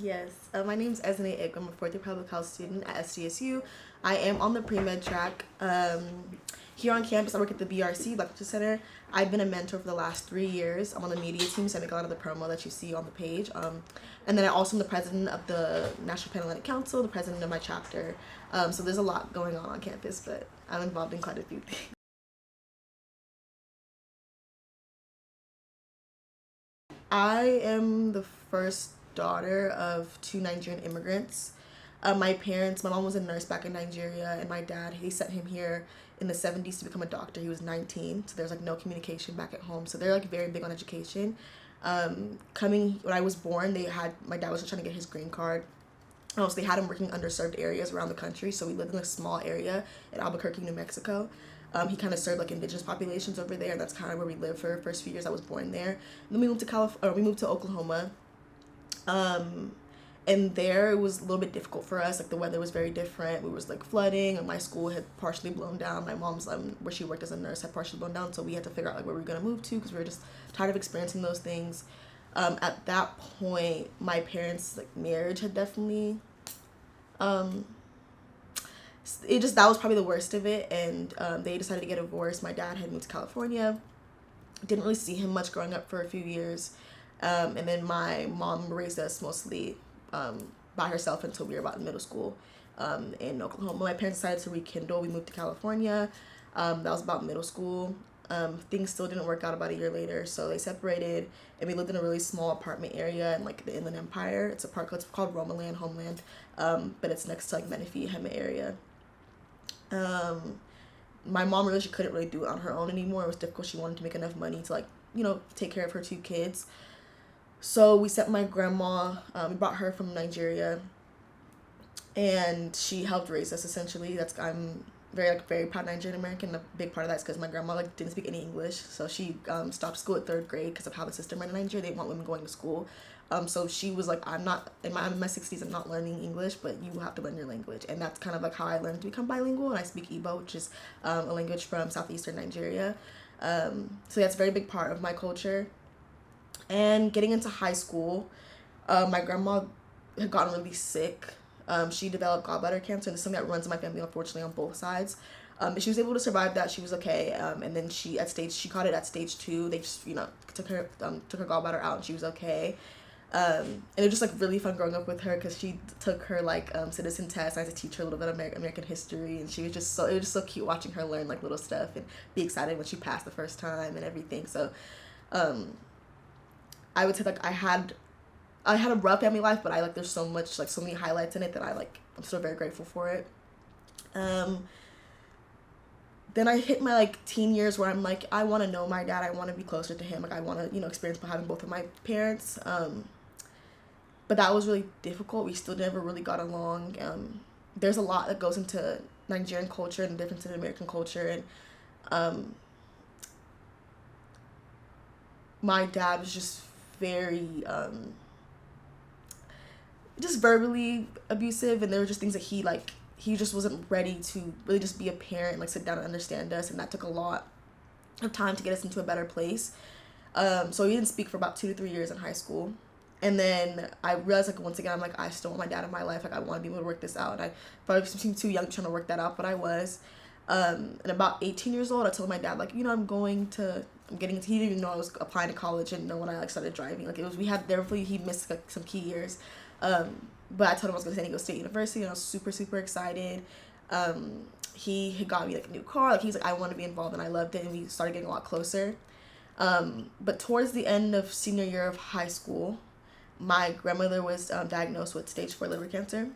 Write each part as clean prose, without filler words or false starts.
Yes, my name's Ezinne. Igwe. I'm a fourth year public health student at SDSU. I am on the pre-med track. Here on campus, I work at the BRC Lecture Center. I've been a mentor for the last 3 years. I'm on the media team, so I make a lot of the promo that you see on the page. And then I also am the president of the National Pan-Atlantic Council, the president of my chapter. So there's a lot going on campus, but I'm involved in quite a few things. I am the first daughter of two Nigerian immigrants. My mom was a nurse back in Nigeria, and my dad, he sent him here in the 70s to become a doctor. He was 19, so there's like no communication back at home. So they're like very big on education. Coming when I was born, my dad was just trying to get his green card. So they had him working in underserved areas around the country. So we lived in a small area in Albuquerque, New Mexico. He kind of served like indigenous populations over there. That's kind of where we lived for the first few years I was born there. And then we moved to we moved to Oklahoma. And there it was a little bit difficult for us. Like the weather was very different. We was like flooding, and my school had partially blown down. My mom's where she worked as a nurse had partially blown down. So we had to figure out like where we were gonna move to because we were just tired of experiencing those things. At that point, my parents' like marriage had definitely that was probably the worst of it, and they decided to get divorced. My dad had moved to California. Didn't really see him much growing up for a few years, and then my mom raised us mostly by herself until we were about in middle school in Oklahoma. My parents decided to rekindle. We moved to California. That was about middle school. Things still didn't work out about a year later, so they separated, and we lived in a really small apartment area in like the Inland Empire. It's called Romaland, Homeland, but it's next to like Menifee, Hemet area. My mom really, she couldn't really do it on her own anymore. It was difficult. She wanted to make enough money to take care of her two kids. So we sent my grandma, we brought her from Nigeria, and she helped raise us essentially. I'm very proud Nigerian American. A big part of that is because my grandma didn't speak any English, so she stopped school at third grade because of how the system ran in Nigeria. They didn't want women going to school. So she was like, I'm in my 60s, I'm not learning English, but you have to learn your language. And that's kind of like how I learned to become bilingual. And I speak Igbo, which is a language from southeastern Nigeria. So that's a very big part of my culture. And getting into high school, my grandma had gotten really sick. She developed gallbladder cancer, and it's something that runs in my family, unfortunately, on both sides. But she was able to survive that. She was okay. And then she caught it at stage 2. They just, took her gallbladder out, and she was okay. And it was just like really fun growing up with her because she took her citizen test. I had to teach her a little bit of American history, and it was just so cute watching her learn like little stuff and be excited when she passed the first time and everything. So, I would say like I had a rough family life, but there's so many highlights in it that I'm still very grateful for it. Then I hit my teen years where I'm like, I want to know my dad. I want to be closer to him. I want to experience having both of my parents. But that was really difficult. We still never really got along. There's a lot that goes into Nigerian culture and the difference in American culture, and my dad was just very just verbally abusive, and there were just things that he just wasn't ready to really just be a parent and sit down and understand us, and that took a lot of time to get us into a better place. So we didn't speak for about 2 to 3 years in high school. And then I realized once again, I still want my dad in my life. I want to be able to work this out. And I probably seemed too young trying to work that out, but I was. And about 18 years old, I told my dad, he didn't even know I was applying to college, and know when I started driving. He missed some key years. But I told him I was going to San Diego State University, and I was super, super excited. He had got me a new car. He was I want to be involved, and I loved it, and we started getting a lot closer. But towards the end of senior year of high school, my grandmother was diagnosed with stage 4 liver cancer.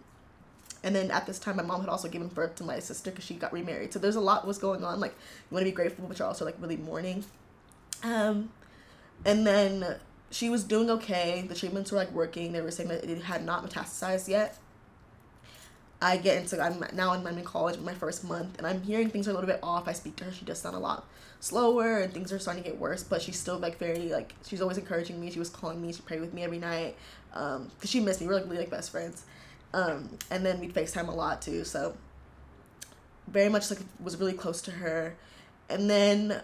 And then at this time, my mom had also given birth to my sister because she got remarried. So there's a lot was going on. You want to be grateful, but you're also really mourning. And then she was doing okay. The treatments were working. They were saying that it had not metastasized yet. I'm now in college in my first month, and I'm hearing things are a little bit off. I speak to her. She does sound a lot slower, and things are starting to get worse, but she's still very she's always encouraging me. She was calling me. She prayed with me every night because she missed me. We're really best friends. And then we'd FaceTime a lot too. So very much was really close to her. And then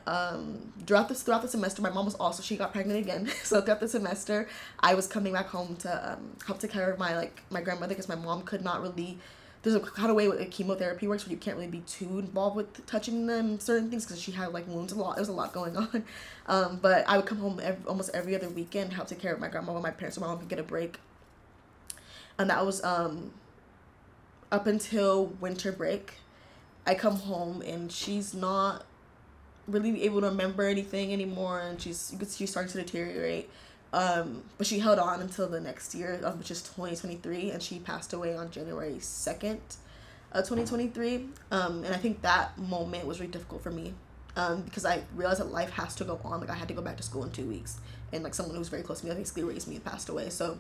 throughout the semester, my mom was also, she got pregnant again. So throughout the semester, I was coming back home to help take care of my grandmother, because my mom could not really. There's a kind of way with chemotherapy works where you can't really be too involved with touching them certain things, because she had like wounds, a lot. There was a lot going on. But I would come home almost every other weekend, help take care of my grandma when my parents, so my mom could get a break. And that was up until winter break. I come home and she's not really able to remember anything anymore, and she's starting to deteriorate. But she held on until the next year, which is 2023, and she passed away on January 2nd, 2023. And I think that moment was really difficult for me, because I realized that life has to go on. Like, I had to go back to school in 2 weeks, and like someone who was very close to me, basically raised me, and passed away. So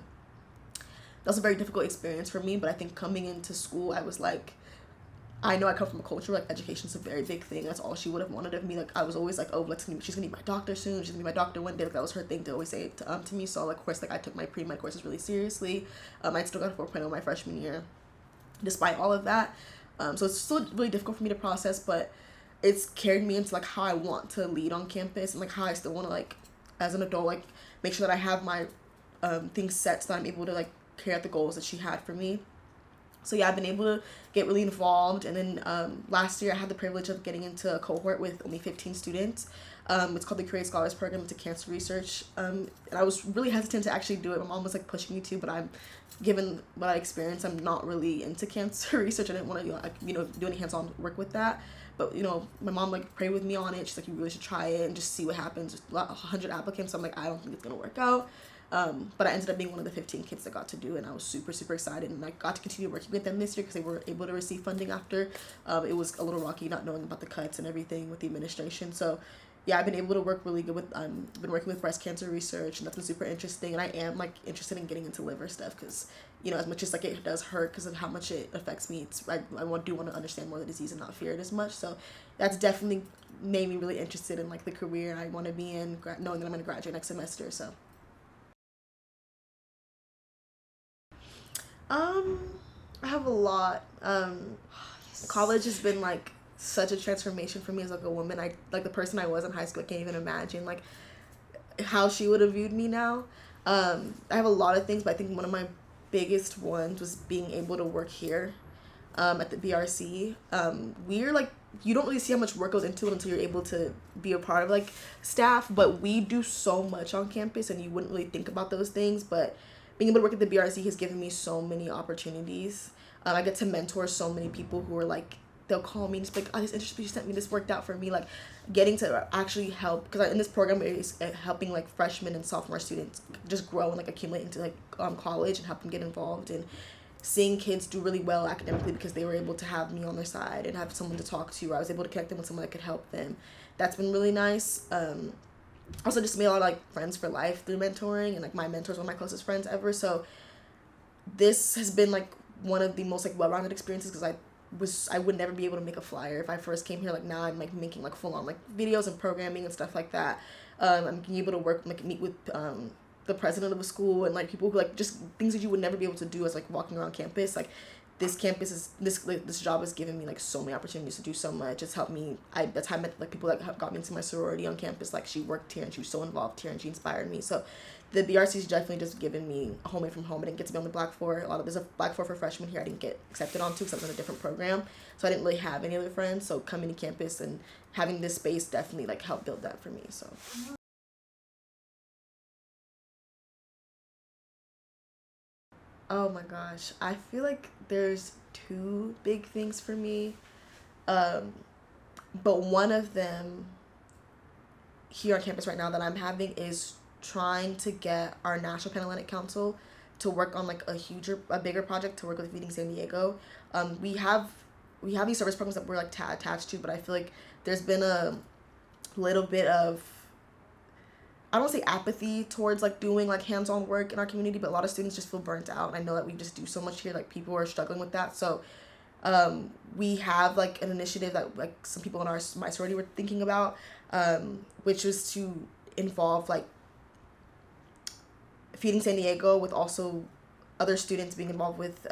that was a very difficult experience for me. But I think coming into school, I was like, I know I come from a culture where like education's a very big thing. That's all she would have wanted of me. Like, I was always like, oh, she's gonna be my doctor soon. She's gonna be my doctor one day. Like, that was her thing to always say to me. So like, of course, like I took my pre-med courses really seriously. I still got a 4.0 my freshman year, despite all of that. So it's still really difficult for me to process, but it's carried me into like how I want to lead on campus, and like how I still want to, like, as an adult, like make sure that I have my things set so that I'm able to like carry out the goals that she had for me. So yeah, I've been able to get really involved. And then last year I had the privilege of getting into a cohort with only 15 students. It's called the Create Scholars Program into Cancer Research. And I was really hesitant to actually do it. My mom was like pushing me to, but given what I experienced, I'm not really into cancer research. I didn't want to do any hands-on work with that. But my mom like prayed with me on it. She's like, you really should try it and just see what happens. 100 applicants. So I'm like, I don't think it's gonna work out. But I ended up being one of the 15 kids that got to do it, and I was super, super excited, and I got to continue working with them this year because they were able to receive funding after. It was a little rocky not knowing about the cuts and everything with the administration. So yeah, I've been able to work really good with, been working with breast cancer research, and that's been super interesting. And I am like interested in getting into liver stuff because, as much as like it does hurt because of how much it affects me, I do want to understand more of the disease and not fear it as much. So that's definitely made me really interested in like the career I want to be in, knowing that I'm going to graduate next semester. So I have a lot. College has been like such a transformation for me as like a woman. I like the person I was in high school. I can't even imagine like how she would have viewed me now. I have a lot of things, but I think one of my biggest ones was being able to work here, at the BRC. We're like, you don't really see how much work goes into it until you're able to be a part of like staff, but we do so much on campus, and you wouldn't really think about those things. But being able to work at the BRC has given me so many opportunities. I get to mentor so many people who are like, they'll call me and just be like, oh, this internship you sent me, this worked out for me. Like, getting to actually help, because in this program is helping like freshmen and sophomore students just grow and like accumulate into like college, and help them get involved, and seeing kids do really well academically because they were able to have me on their side and have someone to talk to. I was able to connect them with someone that could help them. That's been really nice. Also just made a lot of like friends for life through mentoring, and like my mentor's one of my closest friends ever. So this has been like one of the most like well-rounded experiences, because I would never be able to make a flyer if I first came here. Like, now I'm like making like full on like videos and programming and stuff like that. I'm being able to work, like meet with the president of the school, and like people who like just things that you would never be able to do as like walking around campus. Like, this job has given me like so many opportunities to do so much. It's helped me. That's how I met like people that got me into my sorority on campus. Like, she worked here and she was so involved here and she inspired me. So the BRC's definitely just given me a home away from home. I didn't get to be on the Black Floor. There's a Black Floor for freshmen here I didn't get accepted onto because I was in a different program. So I didn't really have any other friends. So coming to campus and having this space definitely like helped build that for me. So. Oh my gosh. I feel like there's two big things for me. Um, but one of them here on campus right now that I'm having is trying to get our National Panhellenic Council to work on like a bigger project to work with Feeding San Diego. We have these service programs that we're like attached to, but I feel like there's been a little bit of, I don't want to say apathy towards like doing like hands-on work in our community, but a lot of students just feel burnt out. And I know that we just do so much here, like people are struggling with that. So we have like an initiative that like some people in my sorority were thinking about, which was to involve like Feeding San Diego with also other students being involved with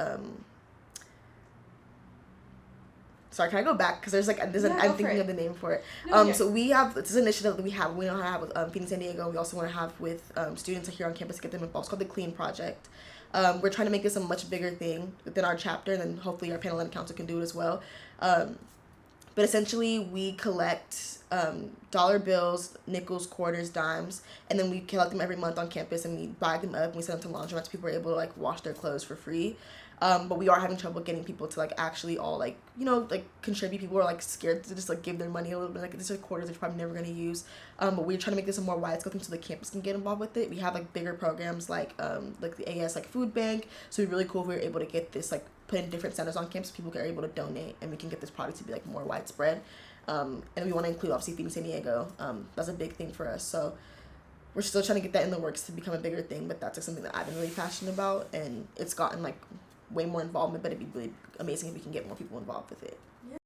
sorry, can I go back? Because I'm thinking of the name for it. So we have this initiative that we know how to have with Feeding San Diego. We also want to have with students here on campus to get them involved. It's called the Clean Project. We're trying to make this a much bigger thing within our chapter, and then hopefully our panel and council can do it as well. But essentially, we collect dollar bills, nickels, quarters, dimes, and then we collect them every month on campus, and we bag them up and we send them to laundromats so people are able to like wash their clothes for free. But we are having trouble getting people to like actually all like, you know, like contribute. People are like scared to just like give their money a little bit. Like these are quarters they're probably never going to use. But we're trying to make this a more wide scope thing so the campus can get involved with it. We have like bigger programs like the AS like food bank. So it'd be really cool if we were able to get this like put in different centers on campus. People are able to donate and we can get this product to be like more widespread. And we want to include obviously Feeding San Diego. That's a big thing for us. So we're still trying to get that in the works to become a bigger thing. But that's like something that I've been really passionate about, and it's gotten like way more involvement, but it'd be really amazing if we can get more people involved with it. Yeah.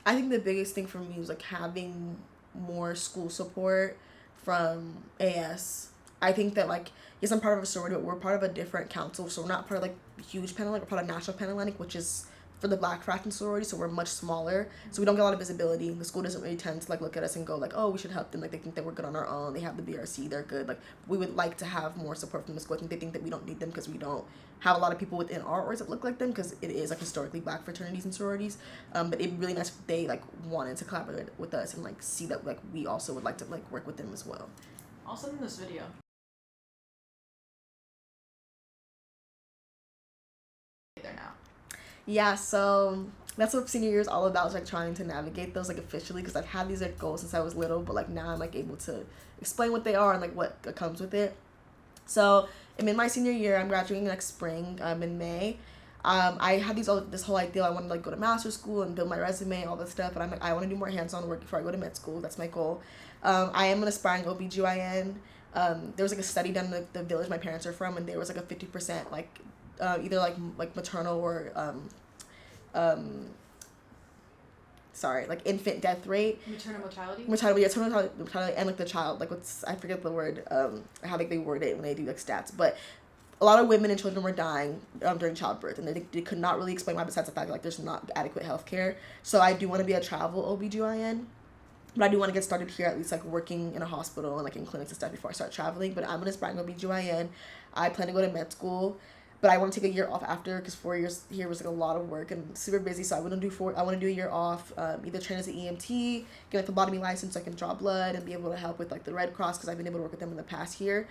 I think the biggest thing for me was like having more school support from AS. I think that like, yes, I'm part of a sorority, but we're part of a different council, so we're not part of like huge Panhellenic, we're part of National Panhellenic, which is for the Black fraction sorority, so we're much smaller, so we don't get a lot of visibility. The school doesn't really tend to like look at us and go like, oh, we should help them. Like they think that we're good on our own. They have the BRC, they're good. Like we would like to have more support from the school. I think they think that we don't need them because we don't have a lot of people within our orgs that look like them, because it is like historically Black fraternities and sororities. But it'd be really nice if they like wanted to collaborate with us and like see that like we also would like to like work with them as well. I'll send them this video. There now. Yeah, so that's what senior year is all about, is like trying to navigate those like officially, because I've had these like goals since I was little, but like now I'm like able to explain what they are and like what comes with it. So I'm in my senior year. I'm graduating next spring. In May. I had this whole idea. I want to like go to master's school and build my resume, all this stuff, but I'm like, I want to do more hands-on work before I go to med school. That's my goal. I am an aspiring OBGYN. There was like a study done in the village my parents are from, and there was like a 50% like either like maternal or like infant death rate. Maternal mortality, and like the child, like I forget the word, how like they word it when they do like stats, but a lot of women and children were dying during childbirth, and they could not really explain why, besides the fact that like there's not adequate health care. So I do want to be a travel OBGYN, but I do want to get started here, at least like working in a hospital and like in clinics and stuff before I start traveling. But I'm an aspiring OBGYN. I plan to go to med school, but I want to take a year off after, because 4 years here was like a lot of work and super busy. So I want to do a year off, either train as an EMT, get a phlebotomy license so I can draw blood and be able to help with like the Red Cross, because I've been able to work with them in the past year.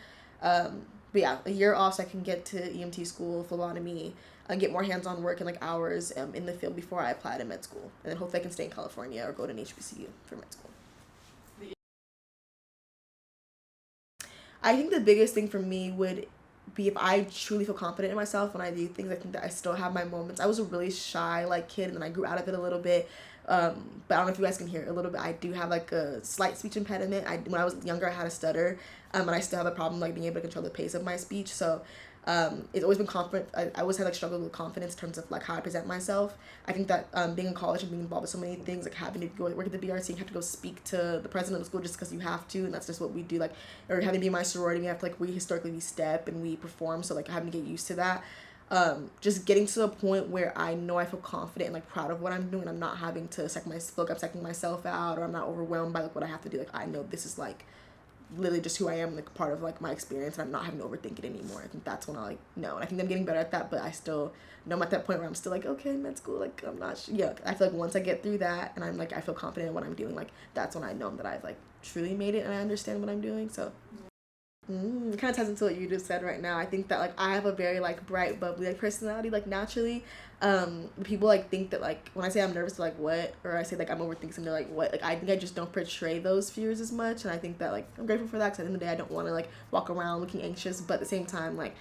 But yeah, a year off so I can get to EMT school, phlebotomy, and get more hands-on work and like hours in the field before I apply to med school. And then hopefully I can stay in California or go to an HBCU for med school. I think the biggest thing for me would be if I truly feel confident in myself when I do things. I think that I still have my moments. I was a really shy like kid, and then I grew out of it a little bit. But I don't know if you guys can hear it a little bit. I do have like a slight speech impediment. When I was younger, I had a stutter, and I still have a problem like being able to control the pace of my speech. So it's always been confident. I always had like struggled with confidence in terms of like how I present myself. I think that being in college and being involved with so many things, like having to go work at the BRC, you have to go speak to the president of the school just because you have to, and that's just what we do. Like, or having to be in my sorority, we have to like historically we step and we perform. So like having to get used to that. Just getting to a point where I know I feel confident and like proud of what I'm doing. I'm not having to feel like I'm psyching myself out, or I'm not overwhelmed by like what I have to do. Like I know this is like literally just who I am, like part of like my experience, and I'm not having to overthink it anymore. I think that's when I like know, and I think I'm getting better at that, but I still know I'm at that point where I'm still like, okay, med school, like I'm not yeah, I feel like once I get through that and I'm like I feel confident in what I'm doing, like that's when I know that I've like truly made it and I understand what I'm doing. So it kind of ties into what you just said right now. I think that like I have a very like bright, bubbly like personality, like naturally. People like think that like when I say I'm nervous, they're like what, or I say like I'm overthinking something, they're like what. Like I think I just don't portray those fears as much, and I think that like I'm grateful for that, because at the end of the day I don't want to like walk around looking anxious, but at the same time like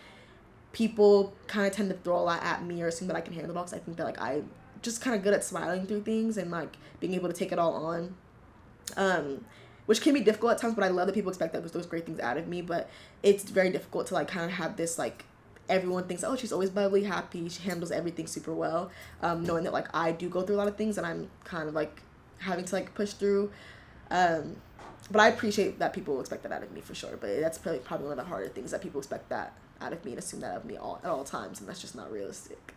people kind of tend to throw a lot at me or assume that I can handle it, because I think that like I'm just kind of good at smiling through things and like being able to take it all on. Which can be difficult at times, but I love that people expect those great things out of me. But it's very difficult to like kind of have this like everyone thinks, oh, she's always bubbly, happy, she handles everything super well, knowing that like I do go through a lot of things and I'm kind of like having to like push through. But I appreciate that people expect that out of me for sure. But that's probably one of the harder things, that people expect that out of me and assume that of me at all times, and that's just not realistic.